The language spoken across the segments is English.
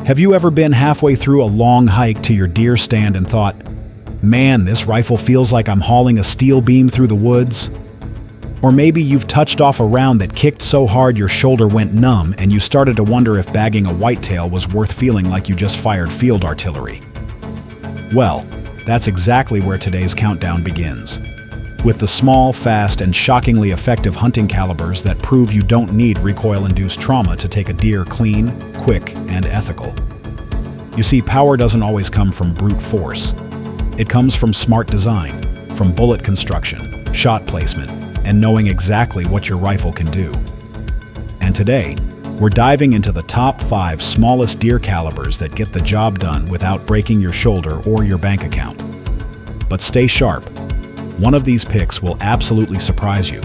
Have you ever been halfway through a long hike to your deer stand and thought, man, this rifle feels like I'm hauling a steel beam through the woods? Or maybe you've touched off a round that kicked so hard your shoulder went numb and you started to wonder if bagging a whitetail was worth feeling like you just fired field artillery. Well, that's exactly where today's countdown begins. With the small, fast, and shockingly effective hunting calibers that prove you don't need recoil-induced trauma to take a deer clean, quick, and ethical. You see, power doesn't always come from brute force. It comes from smart design, from bullet construction, shot placement, and knowing exactly what your rifle can do. And today, we're diving into the top 5 smallest deer calibers that get the job done without breaking your shoulder or your bank account. But stay sharp. One of these picks will absolutely surprise you,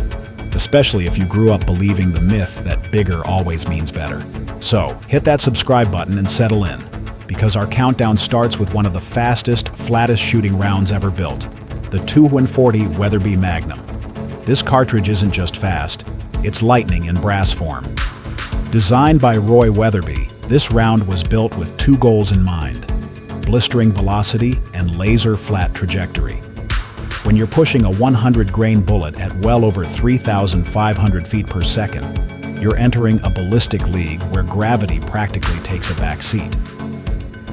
especially if you grew up believing the myth that bigger always means better. So, hit that subscribe button and settle in, because our countdown starts with one of the fastest, flattest shooting rounds ever built, the 240 Weatherby Magnum. This cartridge isn't just fast, it's lightning in brass form. Designed by Roy Weatherby, this round was built with 2 goals in mind: blistering velocity and laser flat trajectory. When you're pushing a 100-grain bullet at well over 3,500 feet per second, you're entering a ballistic league where gravity practically takes a back seat.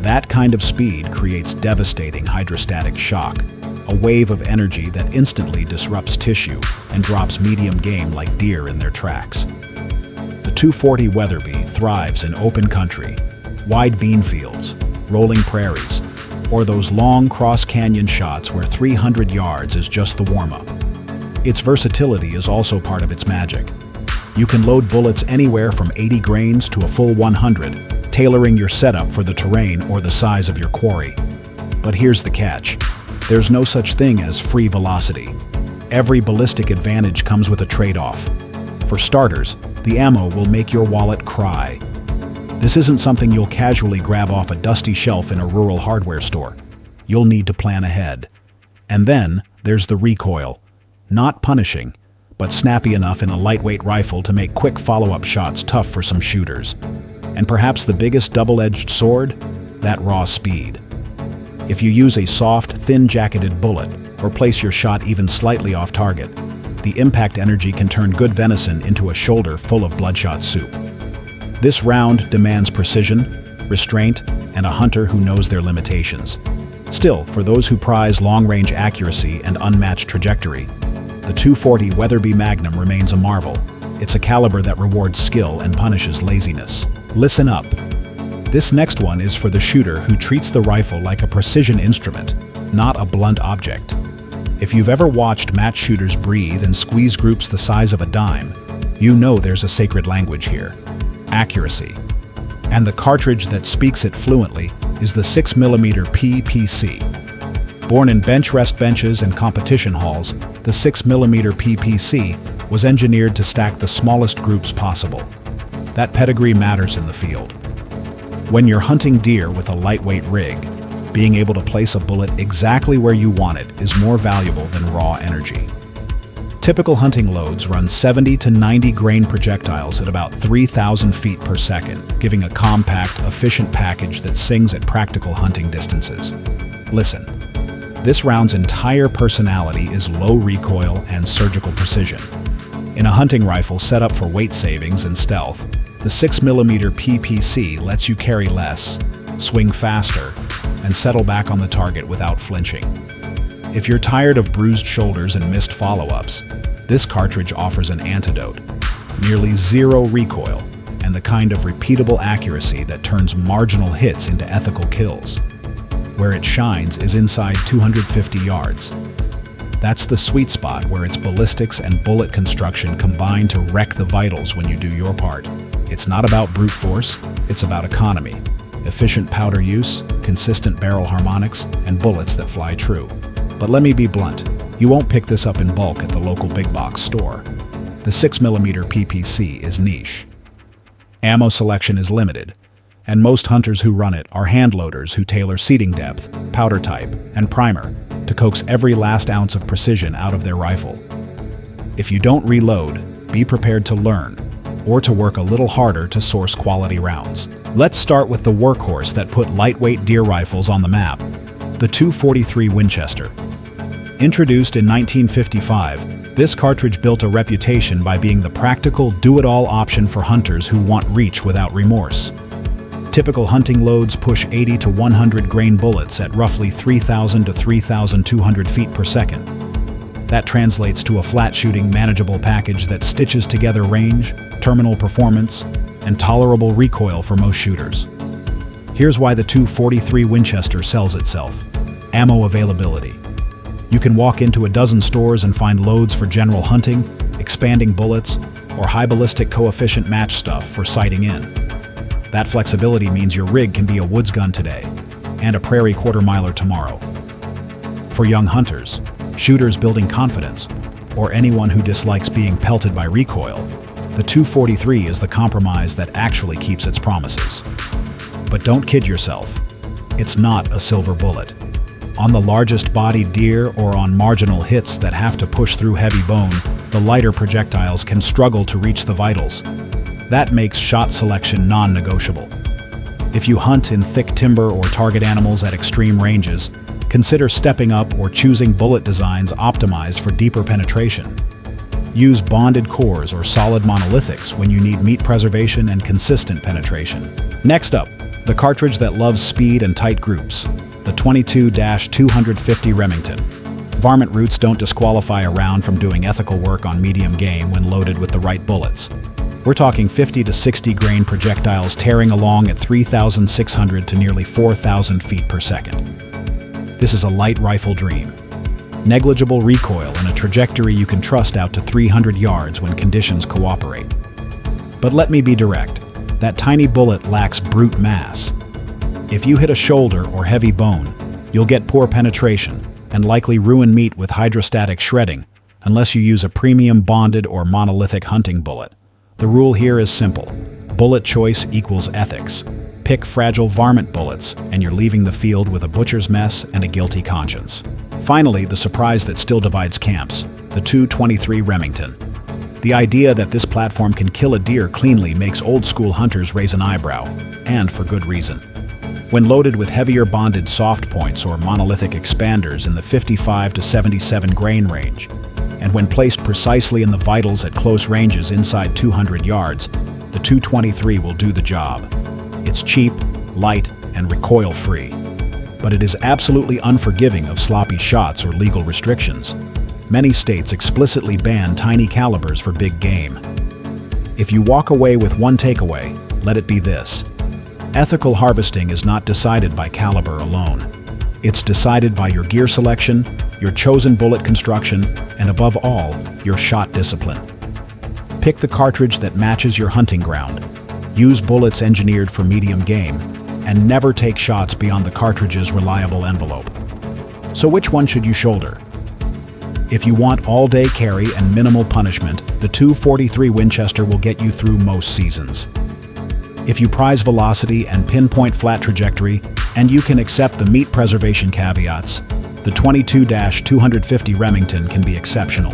That kind of speed creates devastating hydrostatic shock, a wave of energy that instantly disrupts tissue and drops medium game like deer in their tracks. The 240 Weatherby thrives in open country, wide bean fields, rolling prairies, or those long cross-canyon shots where 300 yards is just the warm-up. Its versatility is also part of its magic. You can load bullets anywhere from 80 grains to a full 100, tailoring your setup for the terrain or the size of your quarry. But here's the catch. There's no such thing as free velocity. Every ballistic advantage comes with a trade-off. For starters, the ammo will make your wallet cry. This isn't something you'll casually grab off a dusty shelf in a rural hardware store. You'll need to plan ahead. And then there's the recoil. Not punishing, but snappy enough in a lightweight rifle to make quick follow-up shots tough for some shooters. And perhaps the biggest double-edged sword? That raw speed. If you use a soft, thin-jacketed bullet, or place your shot even slightly off target, the impact energy can turn good venison into a shoulder full of bloodshot soup. This round demands precision, restraint, and a hunter who knows their limitations. Still, for those who prize long-range accuracy and unmatched trajectory, the 240 Weatherby Magnum remains a marvel. It's a caliber that rewards skill and punishes laziness. Listen up. This next one is for the shooter who treats the rifle like a precision instrument, not a blunt object. If you've ever watched match shooters breathe and squeeze groups the size of a dime, you know there's a sacred language here: accuracy. And the cartridge that speaks it fluently is the 6mm PPC. Born in benchrest benches and competition halls, the 6mm PPC was engineered to stack the smallest groups possible. That pedigree matters in the field. When you're hunting deer with a lightweight rig, being able to place a bullet exactly where you want it is more valuable than raw energy. Typical hunting loads run 70 to 90 grain projectiles at about 3,000 feet per second, giving a compact, efficient package that sings at practical hunting distances. Listen, this round's entire personality is low recoil and surgical precision. In a hunting rifle set up for weight savings and stealth, the 6mm PPC lets you carry less, swing faster, and settle back on the target without flinching. If you're tired of bruised shoulders and missed follow-ups, this cartridge offers an antidote: nearly zero recoil and the kind of repeatable accuracy that turns marginal hits into ethical kills. Where it shines is inside 250 yards. That's the sweet spot where its ballistics and bullet construction combine to wreck the vitals when you do your part. It's not about brute force, it's about economy. Efficient powder use, consistent barrel harmonics, and bullets that fly true. But let me be blunt, you won't pick this up in bulk at the local big box store. The 6mm PPC is niche. Ammo selection is limited, and most hunters who run it are hand loaders who tailor seating depth, powder type, and primer to coax every last ounce of precision out of their rifle. If you don't reload, be prepared to learn, or to work a little harder to source quality rounds. Let's start with the workhorse that put lightweight deer rifles on the map, the .243 Winchester. Introduced in 1955, this cartridge built a reputation by being the practical, do-it-all option for hunters who want reach without remorse. Typical hunting loads push 80 to 100 grain bullets at roughly 3,000 to 3,200 feet per second. That translates to a flat-shooting, manageable package that stitches together range, terminal performance, and tolerable recoil for most shooters. Here's why the .243 Winchester sells itself. Ammo availability. You can walk into a dozen stores and find loads for general hunting, expanding bullets, or high ballistic coefficient match stuff for sighting in. That flexibility means your rig can be a woods gun today and a prairie quarter-miler tomorrow. For young hunters, shooters building confidence, or anyone who dislikes being pelted by recoil, the .243 is the compromise that actually keeps its promises. But don't kid yourself, it's not a silver bullet. On the largest-bodied deer or on marginal hits that have to push through heavy bone, the lighter projectiles can struggle to reach the vitals. That makes shot selection non-negotiable. If you hunt in thick timber or target animals at extreme ranges, consider stepping up or choosing bullet designs optimized for deeper penetration. Use bonded cores or solid monolithics when you need meat preservation and consistent penetration. Next up, the cartridge that loves speed and tight groups, the .22-250 Remington. Varmint roots don't disqualify a round from doing ethical work on medium game when loaded with the right bullets. We're talking 50 to 60 grain projectiles tearing along at 3,600 to nearly 4,000 feet per second. This is a light rifle dream. Negligible recoil and a trajectory you can trust out to 300 yards when conditions cooperate. But let me be direct, that tiny bullet lacks brute mass. If you hit a shoulder or heavy bone, you'll get poor penetration and likely ruin meat with hydrostatic shredding unless you use a premium bonded or monolithic hunting bullet. The rule here is simple. Bullet choice equals ethics. Pick fragile varmint bullets, and you're leaving the field with a butcher's mess and a guilty conscience. Finally, the surprise that still divides camps, the .223 Remington. The idea that this platform can kill a deer cleanly makes old-school hunters raise an eyebrow, and for good reason. When loaded with heavier bonded soft points or monolithic expanders in the 55 to 77 grain range, and when placed precisely in the vitals at close ranges inside 200 yards, the .223 will do the job. It's cheap, light, and recoil-free. But it is absolutely unforgiving of sloppy shots or legal restrictions. Many states explicitly ban tiny calibers for big game. If you walk away with one takeaway, let it be this. Ethical harvesting is not decided by caliber alone. It's decided by your gear selection, your chosen bullet construction, and above all, your shot discipline. Pick the cartridge that matches your hunting ground. Use bullets engineered for medium game, and never take shots beyond the cartridge's reliable envelope. So which one should you shoulder? If you want all-day carry and minimal punishment, the .243 Winchester will get you through most seasons. If you prize velocity and pinpoint flat trajectory, and you can accept the meat preservation caveats, the .22-250 Remington can be exceptional.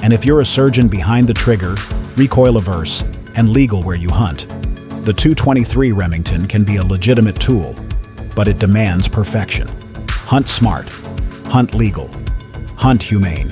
And if you're a surgeon behind the trigger, recoil-averse, and legal where you hunt, the .223 Remington can be a legitimate tool, but it demands perfection. Hunt smart, hunt legal, hunt humane.